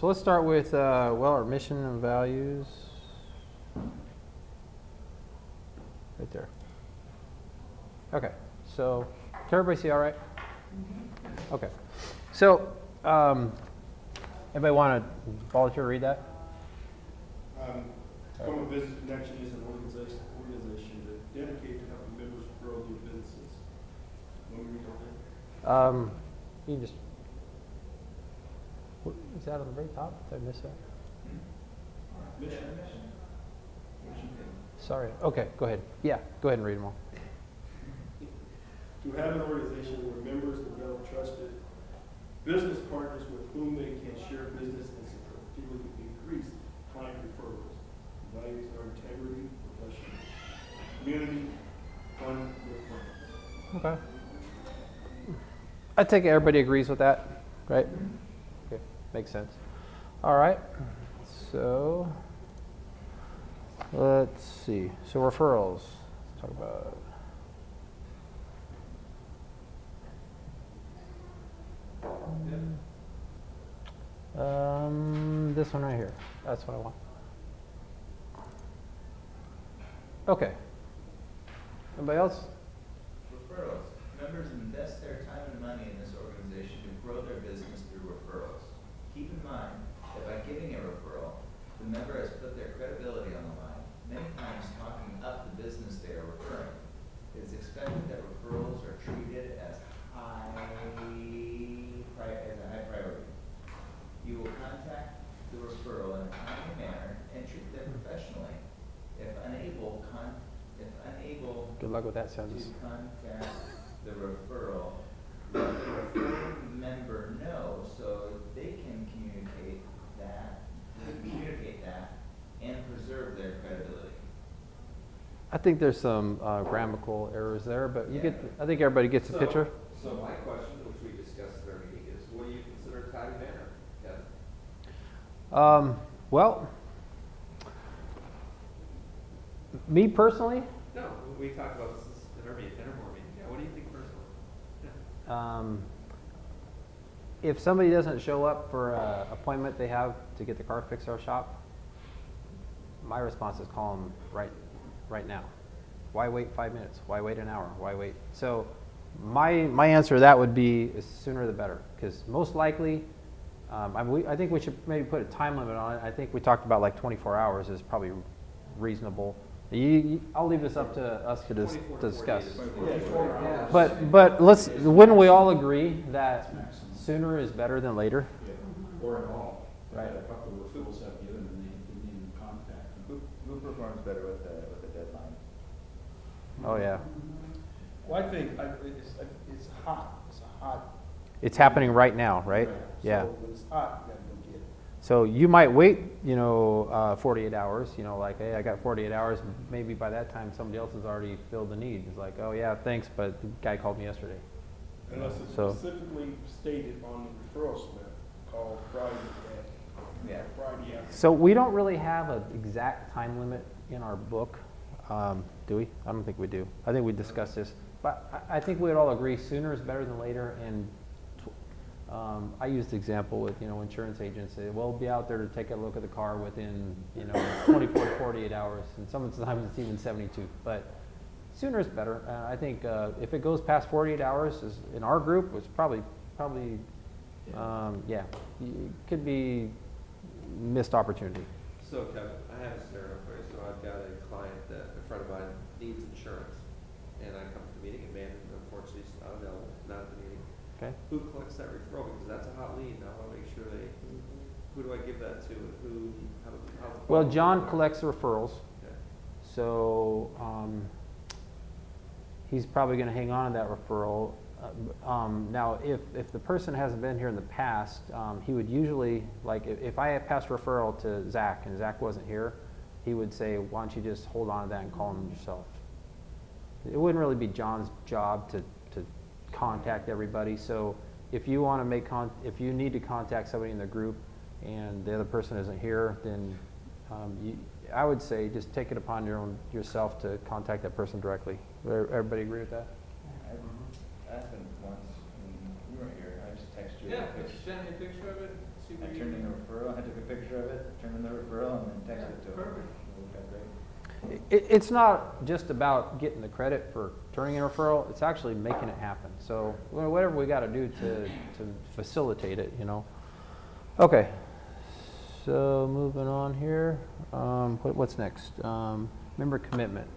So let's start with, well, our mission and values. Right there. Okay, so can everybody see all right? Okay. So, anybody want to volunteer to read that? Tacoma Business Connection is an organization that dedicated to helping members grow their businesses. Want me to read that? You can just, is that on the very top? Did I miss that? Mission. Sorry. Okay, go ahead. Yeah, go ahead and read them all. To have an organization where members develop trusted business partners with whom they can share business and significantly increase client referrals. Values are integrity, professional, community, fun with friends. Okay. I take it everybody agrees with that, right? Okay, makes sense. All right. So let's see. So referrals. Let's talk about. This one right here. That's what I want. Okay. Anybody else? Referrals. Members invest their time and money in this organization to grow their business through referrals. Keep in mind that by giving a referral, the member has put their credibility on the line, many times talking up the business they are referring. It is expected that referrals are treated as a high priority. You will contact the referral in a timely manner and treat them professionally. If unable Good luck with that to sentence. contact the referral, let the referring member know so they can communicate that and preserve their credibility. I think there's some grammatical errors there, but you get. I think everybody gets the picture. So my question, which we discussed at our meeting, is what do you consider a timely manner? Kevin? Well, me personally, No, we talked about this in our meeting. Yeah, what do you think personally? if somebody doesn't show up for an appointment they have to get the car fixed at our shop, my response is call them right now. Why wait 5 minutes? Why wait an hour? Why wait? So my answer to that would be the sooner the better, because most likely, I think we should maybe put a time limit on it. I think we talked about like 24 hours is probably reasonable. I'll leave this up to us to discuss. But wouldn't we all agree that sooner is better than later? Yeah. Or at all. Right. A couple of referrals have given and they didn't even contact them. Who performs better with the deadline? Oh yeah. Well, I think it's hot. It's a hot. It's happening right now, right? Yeah. So when it's hot, you gotta go get it. So you might wait, 48 hours, like, hey, I got 48 hours. Maybe by that time, somebody else has already filled the need. It's like, oh yeah, thanks, but the guy called me yesterday. Unless it's So- specifically stated on the referral slip called Friday after. So we don't really have an exact time limit in our book, do we? I don't think we do. I think we discussed this. But I think we'd all agree sooner is better than later. And I used the example with, insurance agents. We'll be out there to take a look at the car within, 24 to 48 hours. And sometimes it's even 72. But sooner is better. I think if it goes past 48 hours, in our group, it's probably, it could be missed opportunity. So Kevin, I have a scenario for you. So I've got a client that a friend of mine needs insurance, and I come to the meeting, and man, unfortunately, he's not available, not at the meeting. Okay. Who collects that referral? Because that's a hot lead, and I want to make sure who do I give that to, and how Well, John collects the referrals. Okay. So he's probably going to hang on to that referral. Now, if the person hasn't been here in the past, he would usually, like if I had passed referral to Zach and Zach wasn't here, he would say, why don't you just hold on to that and call him yourself. It wouldn't really be John's job to contact everybody. So if you want to if you need to contact somebody in the group and the other person isn't here, then I would say just take it upon yourself to contact that person directly. Everybody agree with that? I happened once when you weren't here. I just texted you. Yeah, could you send me a picture of it? See I where turned in you- a referral, I took a picture of it, turned in the referral, and then texted it to him. Perfect. It worked out great. It's not just about getting the credit for turning in a referral, it's actually making it happen. So whatever we gotta do to facilitate it, you know. Okay, so moving on here, what's next? Member commitment.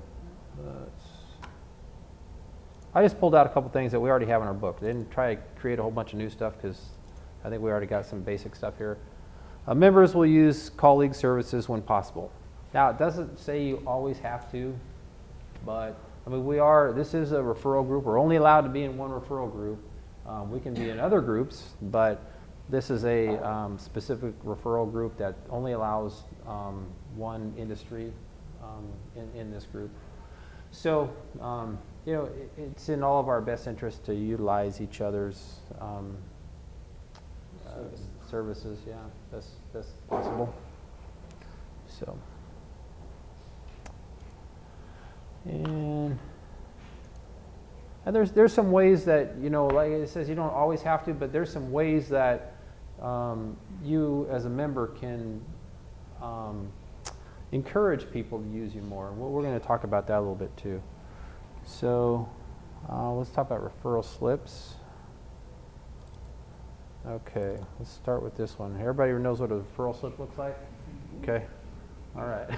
I just pulled out a couple things that we already have in our book. I didn't try to create a whole bunch of new stuff because I think we already got some basic stuff here. Members will use colleague services when possible. Now, it doesn't say you always have to, but I mean, this is a referral group. We're only allowed to be in one referral group. We can be in other groups, but this is a specific referral group that only allows one industry in this group. So, you know, it's in all of our best interest to utilize each other's services, yeah, best possible. So, and there's some ways that, you know, like it says, you don't always have to, but there's some ways that you as a member can encourage people to use you more. We're going to talk about that a little bit too. So let's talk about referral slips. Okay, let's start with this one. Everybody knows what a referral slip looks like? Okay, all right.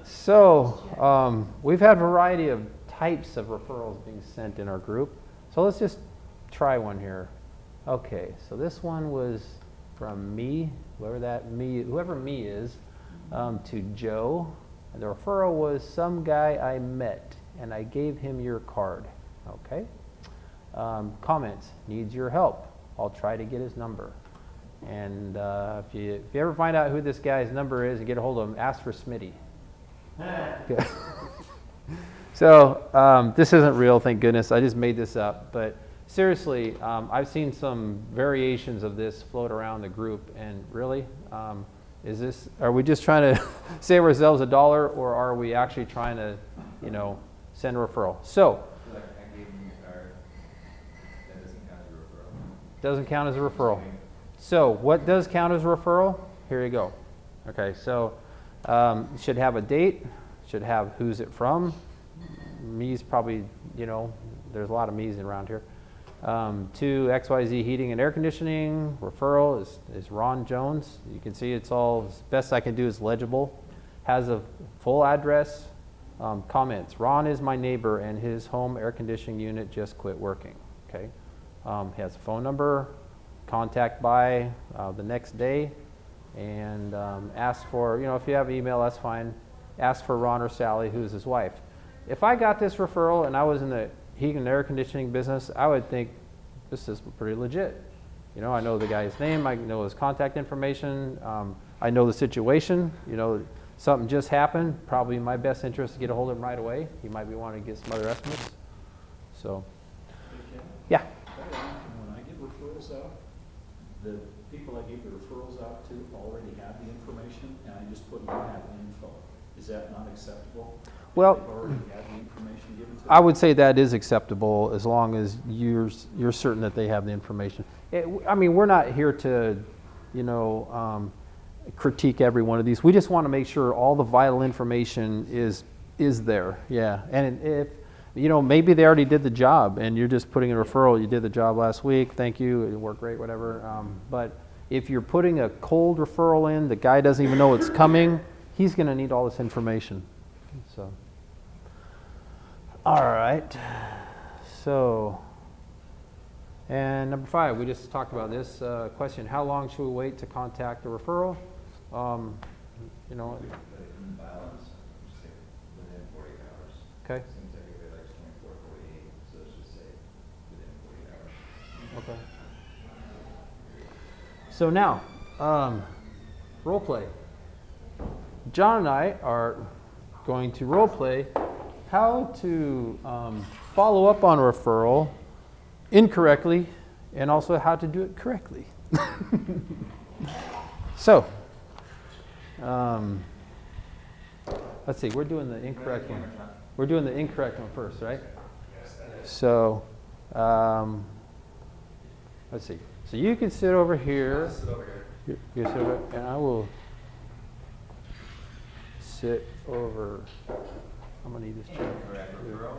So we've had a variety of types of referrals being sent in our group. So let's just try one here. Okay, so this one was from me, whoever me is, to Joe. And the referral was some guy I met, and I gave him your card. Okay. Comments, needs your help. I'll try to get his number. And if you ever find out who this guy's number is and get a hold of him, ask for Smitty. Okay. So this isn't real, thank goodness. I just made this up. But seriously, I've seen some variations of this float around the group. And really, are we just trying to save ourselves $1, or are we actually trying to, you know, send a referral? So, Like I gave him your card, that doesn't count as a referral. doesn't count as a referral. So what does count as a referral? Here you go. Okay, so should have a date, should have who's it from. Me's probably, you know, there's a lot of me's around here. To XYZ Heating and Air Conditioning. Referral is Ron Jones. You can see it's all, as best I can do is legible. Has a full address. Comments, Ron is my neighbor and his home air conditioning unit just quit working. Okay. Has a phone number, contact by the next day, and ask for, you know, if you have email, that's fine. Ask for Ron or Sally, who's his wife. If I got this referral and I was in the heating and air conditioning business, I would think this is pretty legit. You know, I know the guy's name, I know his contact information, I know the situation, you know, something just happened, probably in my best interest to get a hold of him right away. He might be wanting to get some other estimates. So, yeah. When I give referrals out, the people I give the referrals out to already have the information, and I just put you have the info. Is that not acceptable? Well, They've already had the information given to them? I would say that is acceptable as long as you're certain that they have the information. I mean, we're not here to, you know, critique every one of these. We just want to make sure all the vital information is there. Yeah, and if, you know, maybe they already did the job and you're just putting a referral, you did the job last week, thank you, it worked great, whatever. But if you're putting a cold referral in, the guy doesn't even know it's coming, he's going to need all this information. So, all right. So, and number 5, we just talked about this question: how long should we wait to contact the referral? You know. Put it in the balance, just say within 48 hours. Okay. Seems like everybody likes 24, 48, so let's just say within 48 hours. Okay. So now, role play. John and I are going to role play how to follow up on a referral incorrectly, and also how to do it correctly. So, let's see. We're doing the incorrect one. We're doing the incorrect one first, right? So, let's see. So you can sit over I'll here. just sit over here. You sit over, and I will sit over. I'm gonna need this chair. Correct referral.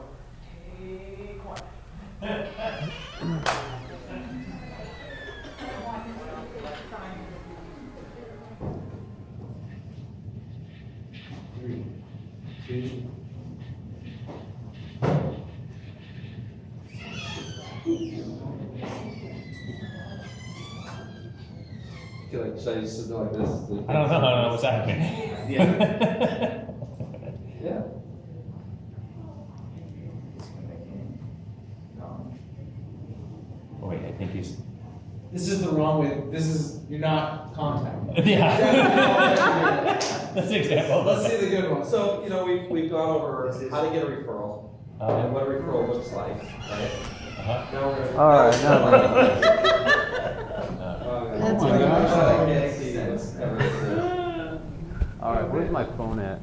Should I just sit there like this? I don't know what's happening. Yeah. Yeah. Oh, wait, I think he's. This is the wrong way, you're not contacting. Yeah. That's the example. Let's see the good one. So, we've gone over how to get a referral, and what a referral looks like, right? Uh-huh. Now we're gonna. All right, now- That's Oh my what gosh, I- I can't see what's ever. All right, where's my phone at?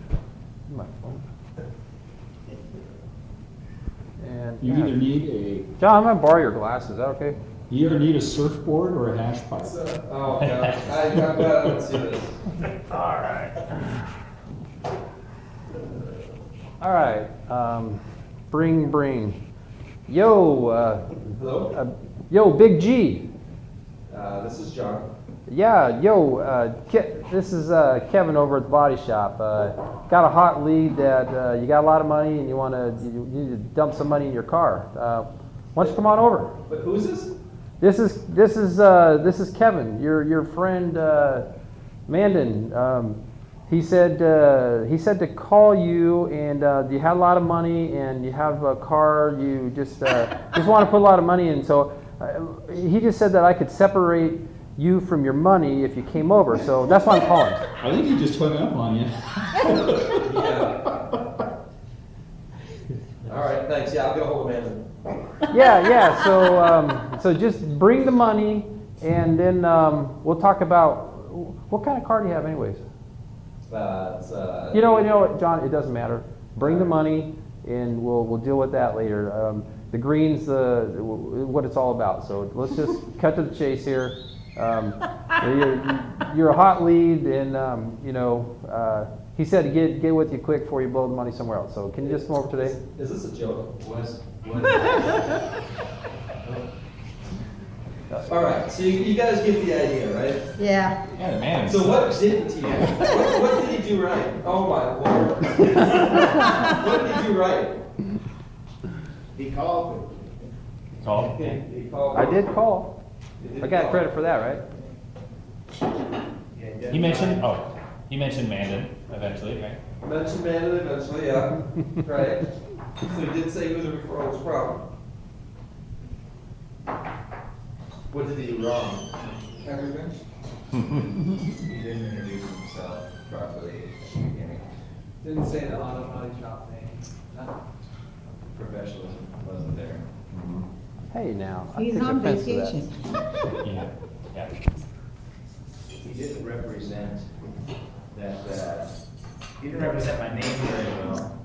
Where's my phone? And You either need John, I'm gonna borrow your glasses. Is that okay? you either need a surfboard or a hash pipe. Oh, gosh, I'm glad I don't see this. All right. Bring. Yo, Hello? yo, Big G. This is John. Yeah, yo, this is Kevin over at the body shop. Got a hot lead that you got a lot of money and you need to dump some money in your car. Why don't you come on over? But who's this? This is Kevin, your friend Mandan. He said to call you, and you had a lot of money and you have a car. You just want to put a lot of money in. So he just said that I could separate you from your money if you came over. So that's why I'm calling. I think he just hung up on you. Yeah. All right, thanks. Yeah, I'll get a hold of Amanda. Yeah. So just bring the money, and then we'll talk about what kind of car do you have, anyways. You know what, John? It doesn't matter. Bring the money, and we'll deal with that later. The green's what it's all about. So let's just cut to the chase here. You're a hot lead, and he said to get with you quick before you blow the money somewhere else. So can you just come over today? Is this a joke? All right, so you guys get the idea, right? Yeah. Yeah, man. So what didn't he do? What did he do right? Oh my lord. What did he do right? He called. Call. He called. I did call. He did I got call. credit for that, right? He mentioned Mandan eventually, right? Mentioned Mandan eventually, yeah. Right. So he did say he was a referral's problem. What did he do wrong? Everything? He didn't introduce himself properly at the beginning. Didn't say the auto body shop name. No. Professionalism wasn't there. Hey, now. I He's take on offense to that. vacation. Yeah. He didn't represent he didn't represent my name very well.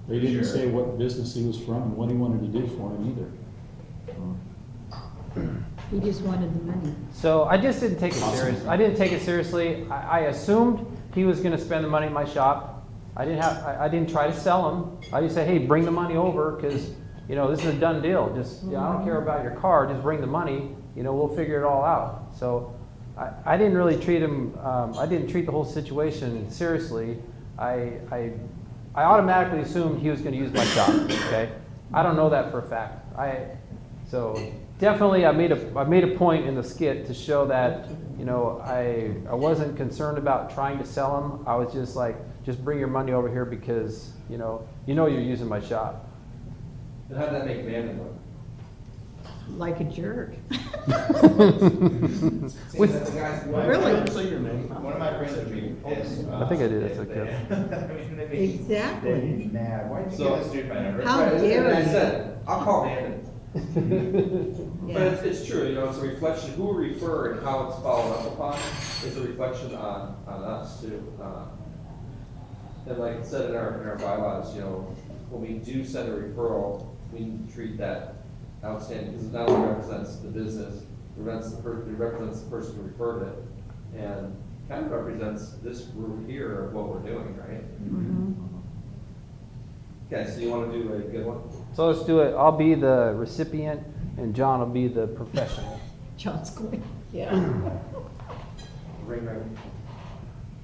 They didn't Sure. say what business he was from and what he wanted to do for him either. He just wanted the money. So I just didn't take it Awesome. serious. I didn't take it seriously. I assumed he was going to spend the money in my shop. I didn't try to sell him. I just said, hey, bring the money over because this is a done deal. Just I don't care about your car. Just bring the money. We'll figure it all out. So I didn't really treat him. I didn't treat the whole situation seriously. I automatically assumed he was going to use my shop. Okay, I don't know that for a fact. So definitely I made a point in the skit to show that I wasn't concerned about trying to sell him. I was just like, just bring your money over here because you're using my shop. And how did that make Mandan look? Like a jerk. With- the guy's Really? Say your name. One of my friends would be pissed. I think I did. That's okay. They'd be Exactly. mad. Why'd you So- give this dude my number? How Right, dare and I you. said, I'll call Mandan. But Yeah. it's true, it's a reflection, who we refer and how it's followed up upon is a reflection on us too. And like it said in our bylaws, when we do send a referral, we need to treat that Outstanding, because it not only represents the business, it represents the person who referred it, and kind of represents this group here of what we're doing, right? Okay, so you want to do a good one? So let's do it. I'll be the recipient and John will be the professional. John's going, yeah. Ring, ring.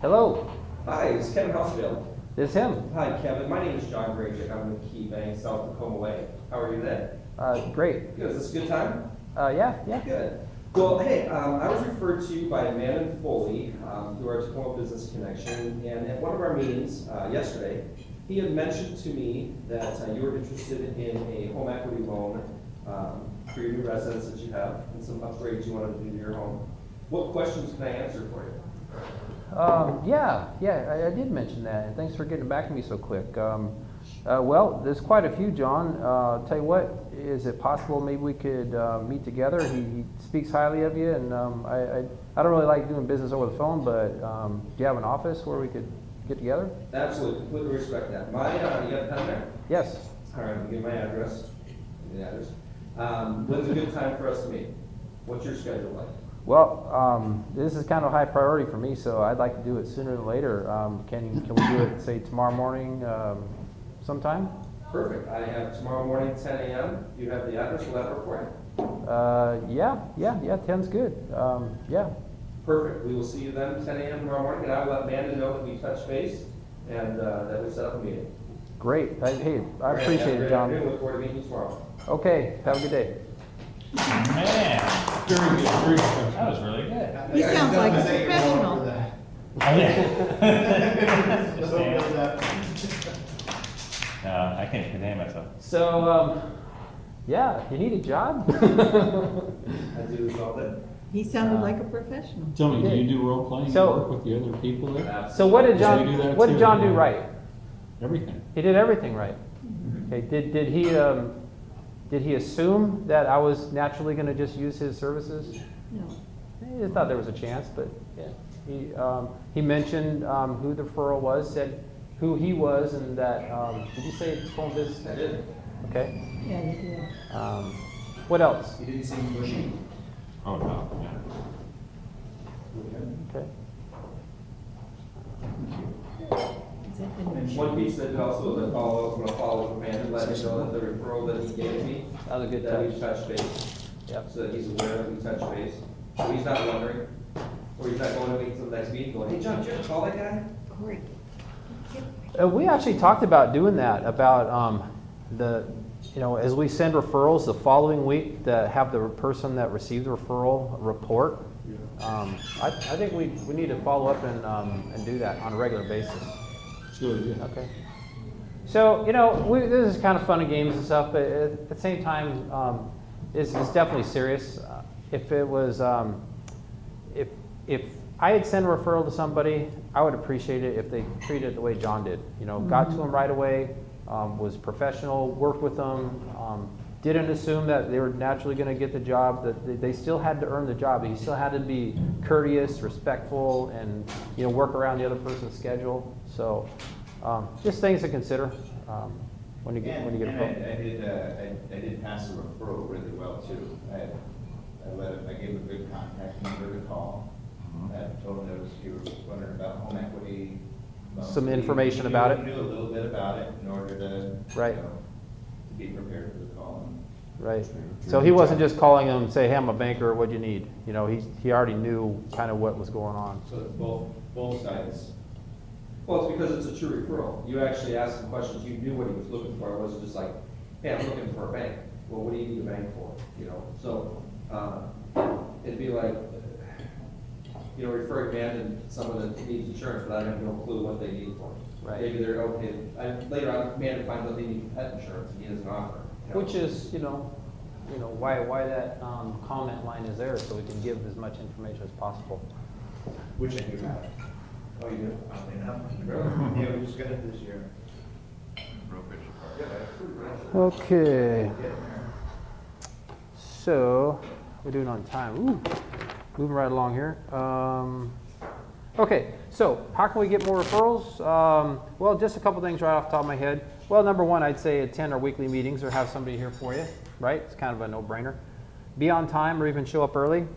Hello, Hi, it's Kevin Houseville. it's him. Hi, Kevin. My name is John Grajek. I'm with Key Bank, South Tacoma Way. How are you today? Great. Good. Is this a good time? Yeah. Good. Well, hey, I was referred to you by Amanda Foley through our Tacoma Business Connection, and at one of our meetings yesterday, he had mentioned to me that you were interested in a home equity loan for your new residence that you have and some upgrades you wanted to do to your home. What questions can I answer for you? I did mention that, and thanks for getting back to me so quick. Well, there's quite a few, John. Tell you what, is it possible maybe we could meet together? He speaks highly of you, and I don't really like doing business over the phone, but do you have an office where we could get together? Absolutely, completely respect that. You got a pen there? Yes. All right, I'll give you my address. Give me the address. When's a good time for us to meet? What's your schedule like? Well, this is kind of a high priority for me, so I'd like to do it sooner than later. Can we do it, say, tomorrow morning sometime? Perfect. I have tomorrow morning, 10 a.m. You have the address. Will that work for you? Yeah, 10's good. Yeah. Perfect. We will see you then, 10 a.m. tomorrow morning, and I will let Amanda know that we touched base and that we set up a meeting. Great. Hey, I Great. appreciate Have a it, great John. afternoon. Look forward to meeting you tomorrow. Okay, have a good day. Man, Very good, very that was really good. He sounds like a professional. Oh, yeah. Just don't do that. No, I can't contain myself. So, yeah, you need a job? I do this all day. He sounded like a professional. Tell me, do you do role playing and So- work with the other people there? So what did Yeah, you do John, that what did too, John do yeah. right? Everything. He did everything right. Okay, did he assume that I was naturally gonna just use his services? No. I thought there was a chance, but yeah. He mentioned who the referral was, said who he was, and that, did you say it's home business? I did. Okay. Yeah, you did. What else? You didn't seem bushy. Oh, no, yeah. Okay. Is that the new One piece that also was a follow-up, I'm going to follow up with Amanda, let me know that the referral that he gave me, That was a good that we touch. touched base. Yep. So that he's aware that we touched base. So he's not wondering, or he's not going to wait until the next meeting going, hey, John, did you ever call that guy? Corey? We actually talked about doing that, about as we send referrals the following week, to have the person that received the referral report. I think we need to follow up and do that on a regular basis. It's good, yeah. Okay. So, this is kind of fun and games and stuff, but at the same time, it's definitely serious. If it was, if I had sent a referral to somebody, I would appreciate it if they treated it the way John did. Got to them right away, was professional, worked with them, didn't assume that they were naturally going to get the job, that they still had to earn the job. He still had to be courteous, respectful, and work around the other person's schedule. So just things to consider when you get a phone. I did pass the referral really well too. I gave him a good contact number to call. I told him you were wondering about home equity. loans. Some He information knew- about it. Knew a little bit about it in order to, Right. to be prepared for the call. Right. So he wasn't just calling them and say, hey, I'm a banker, what do you need? He already knew kind of what was going on. So it's both sides. Well, it's because it's a true referral. You actually asked him questions. You knew what he was looking for. It wasn't just like, hey, I'm looking for a bank. Well, what do you need a bank for? So it'd be like, referring Amanda to someone that needs insurance, but I have no clue what they need for. Right. Maybe they're okay. Later on, Amanda finds out they need pet insurance and he doesn't offer. Which is, why that comment line is there, so we can give as much information as possible. Which I do have. Oh, you do? Oddly enough. Really? Yeah, we just got it this year. Okay. So, we're doing on time. Ooh, moving right along here. Okay, so how can we get more referrals? Well, just a couple things right off the top of my head. Well, number one, I'd say attend our weekly meetings or have somebody here for you, right? It's kind of a no-brainer. Be on time or even show up early.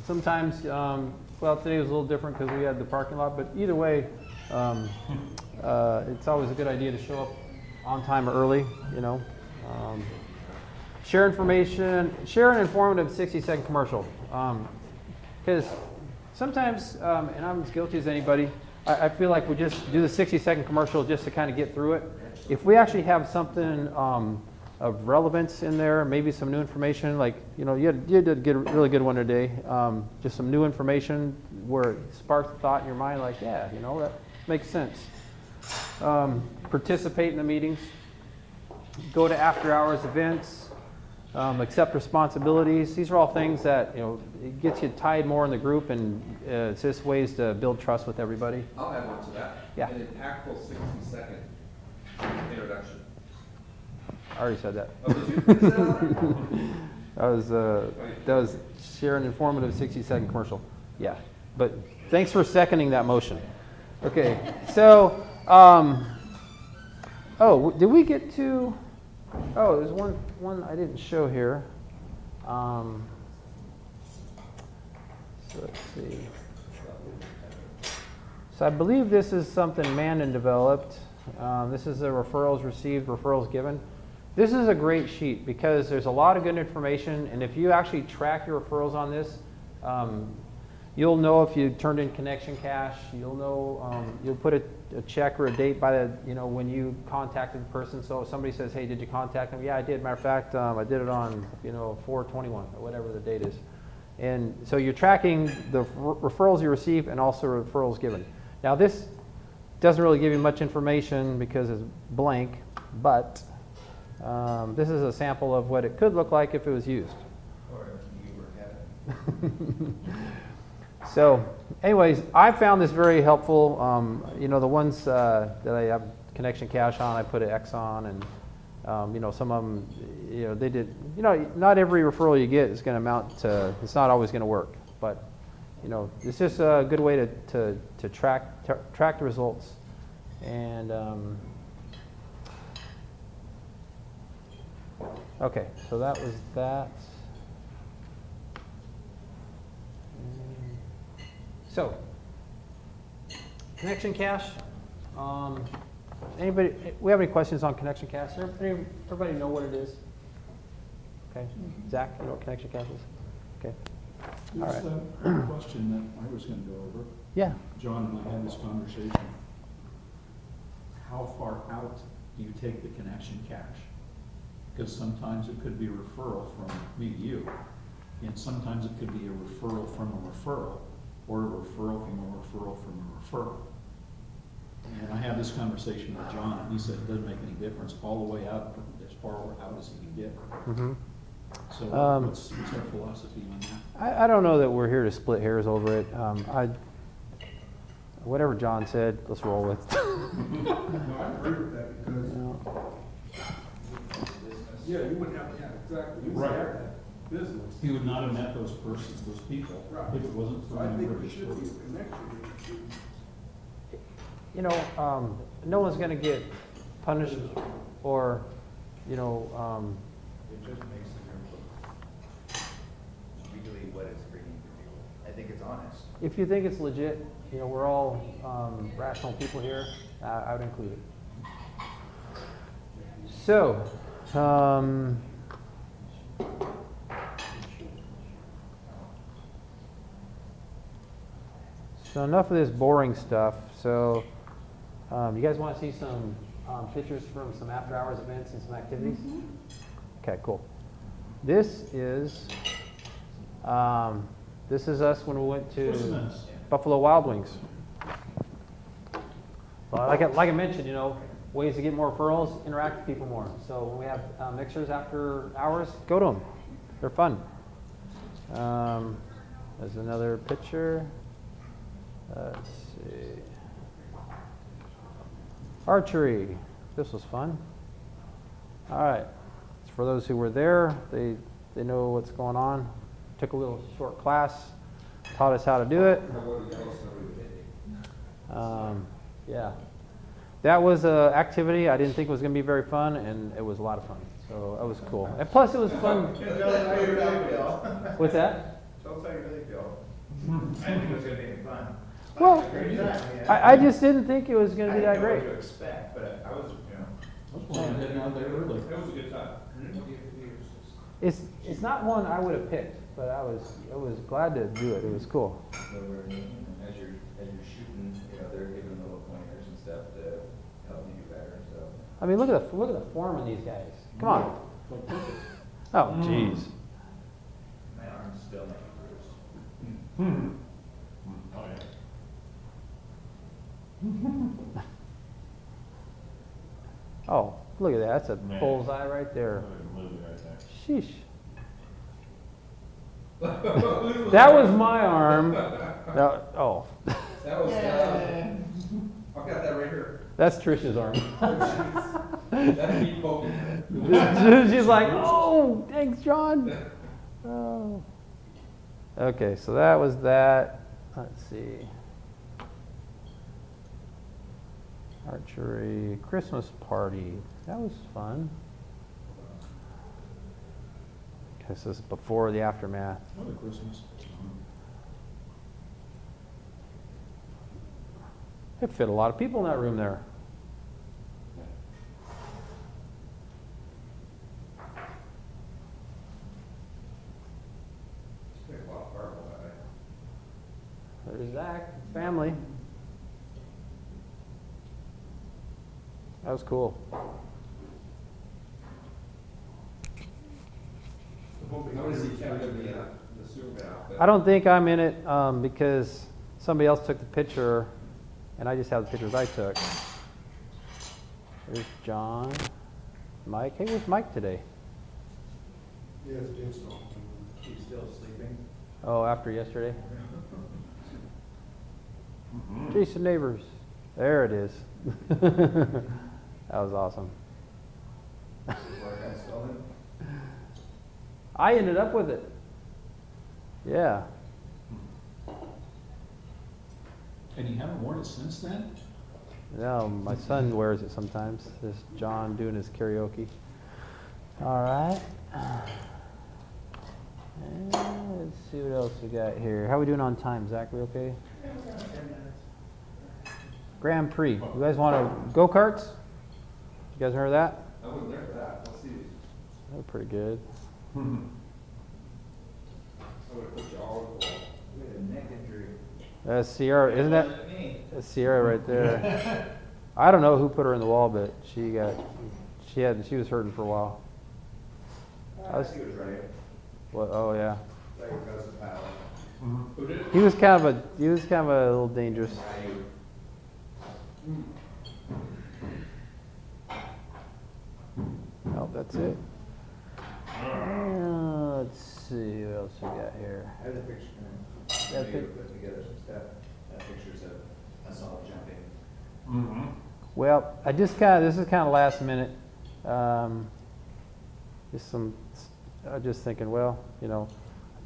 Sometimes, well, today was a little different because we had the parking lot, but either way, it's always a good idea to show up on time or early, you know. Share information, share an informative 60-second commercial. Because sometimes, and I'm as guilty as anybody, I feel like we just do the 60-second commercial just to kind of get through it. If we actually have something of relevance in there, maybe some new information, like, you know, you did a really good one today, just some new information where it sparked a thought in your mind, like, yeah, you know, that makes sense. Participate in the meetings, go to after-hours events, accept responsibilities. These are all things that, you know, it gets you tied more in the group, and it's just ways to build trust with everybody. I'll add one to that. Yeah. An impactful 60-second introduction. I already said that. Oh, did you? Is that on there? That was share an informative 60-second commercial. Yeah, but thanks for seconding that motion. Okay, so, oh, did we get to, oh, there's one I didn't show here. So let's see. So I believe this is something Mandan developed. This is a referrals received, referrals given. This is a great sheet because there's a lot of good information, and if you actually track your referrals on this, you'll know if you turned in connection cash. You'll know, you'll put a check or a date by the, you know, when you contacted the person. So if somebody says, hey, did you contact them? Yeah, I did. Matter of fact, I did it on, you know, 4/21 or whatever the date is. And so you're tracking the referrals you receive and also referrals given. Now this doesn't really give you much information because it's blank, but this is a sample of what it could look like if it was used. Or if you were Kevin. So anyways, I found this very helpful. You know, the ones that I have connection cash on, I put an X on, and you know, some of them, you know, they did, you know, not every referral you get is going to amount to, it's not always going to work, but you know, it's just a good way to track the results. And okay, so that was that. So, connection cash. Anybody? We have any questions on connection cash? Everybody know what it is? Okay, Zach, you know what connection cash is? Okay. All There's right. a question that I was going to go over. Yeah. John and I had this conversation. How far out do you take the connection cash? Because sometimes it could be a referral from me to you, and sometimes it could be a referral from a referral, or a referral from a referral from a referral. And I had this conversation with John, and he said it doesn't make any difference all the way out, as far out as he can get. Mm-hmm. So what's our philosophy on that? I don't know that we're here to split hairs over it. Whatever John said, let's roll with. No, I agree with that because, yeah, you wouldn't have, yeah, exactly. You would Right. have that business. He would not have met those persons, those people, Right. if it wasn't for So I him. think or there his should be work. a connection. You know, no one's going to get punished or, you know, It just makes the term legally what it's bringing to people. I think it's honest. if you think it's legit, you know, we're all rational people here, I would include it. So, so enough of this boring stuff. So, you guys want to see some pictures from some after-hours events and some activities? Okay, cool. This is us when we went to Christmas. Buffalo Wild Wings. Well, like I mentioned, you know, ways to get more referrals, interact with people more. So when we have mixers after hours, go to them. They're fun. There's another picture. Let's see. Archery. This was fun. All right. For those who were there, they know what's going on. Took a little short class, taught us how to do it. Yeah. that was a activity I didn't think was going to be very fun, and it was a lot of fun. So that was cool. And plus, it was fun. Tell us how you really feel. What's that? Tell us how you really feel. I think it was gonna be fun. Well, Great time, yeah. I just didn't think it was going to be that I didn't know great. what to expect, but I was, you know. I was planning on heading out there early. That was a good time. It's not one I would have picked, but I was glad to do it. It was cool. Where we're, as you're shooting, you know, they're giving little pointers and stuff to help you do better, so. I mean, look at the form in these guys. Come on. Oh, jeez. My arm's still not bruised. Oh, yeah. Oh, look at that. That's a Man. bullseye right there. Movie right there. Sheesh. That was my arm. Oh, That was, I've got that right here. that's Trisha's arm. That'd be poking. She's like, oh, thanks, John. Oh. Okay, so that was that. Let's see. Archery, Christmas party. That was fun. Okay, so this is before the aftermath. Another Christmas. It fit a lot of people in that room there. There's Zach, family. That was cool. I want to see Kevin in the Superman outfit. I don't think I'm in it because somebody else took the picture, and I just have the pictures I took. There's John, Mike. Hey, where's Mike today? Yes, it's not. He's still sleeping. Oh, after yesterday. Jason Neighbors. There it is. That was awesome. I ended up with it. Yeah. And you haven't worn it since then? No, my son wears it sometimes. This John doing his karaoke. All right. And let's see what else we got here. How are we doing on time, Zach? We okay? Grand Prix. You guys want to go-karts? You guys heard of that? I wasn't there for that. Let's see. They're pretty good. I would have put you all over the wall. We had a neck injury. That's Sierra, isn't that? Wasn't me. That's Sierra right there. I don't know who put her in the wall, but she was hurting for a while. I was, he was ready. What? Oh yeah. Like your cousin Pal. Who did it? He was kind of a little dangerous. Oh, that's it. Let's see what else we got here. I have the picture. Yeah, Maybe we'll put together some stuff. That pictures of us all jumping. Mm-hmm. Well, this is kind of last minute. Just thinking, well, I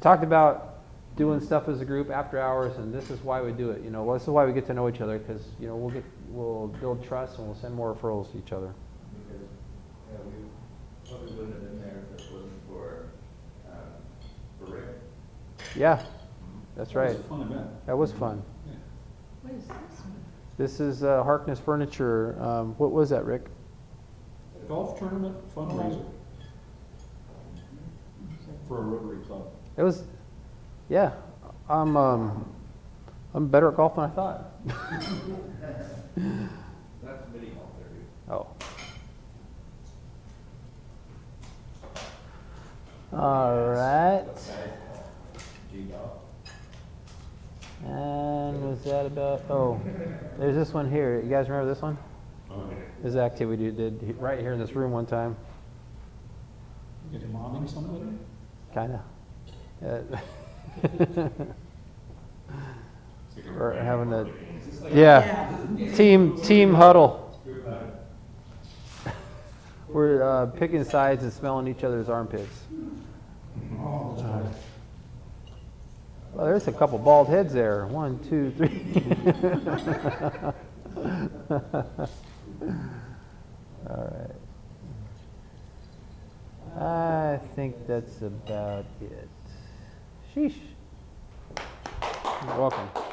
talked about doing stuff as a group after hours, and this is why we do it. Well, this is why we get to know each other, because we'll build trust and we'll send more referrals to each other. Because, we probably wouldn't have been there if it wasn't for Rick. Yeah, that's right. That was a fun event. That was fun. What is this one? This is Harkness Furniture. What was that, Rick? Golf tournament fundraiser for a Rotary Club. It was, yeah. I'm better at golf than I thought. That's mini golf there, dude. Oh. All right. And was that about? Oh, there's this one here. You guys remember this one? Okay. This activity we did right here in this room one time. You get momming somebody? Kinda. We're having a team huddle. We're picking sides and smelling each other's armpits. Well, there's a couple bald heads there. 1, 2, 3. All right. I think that's about it. Sheesh. You're welcome.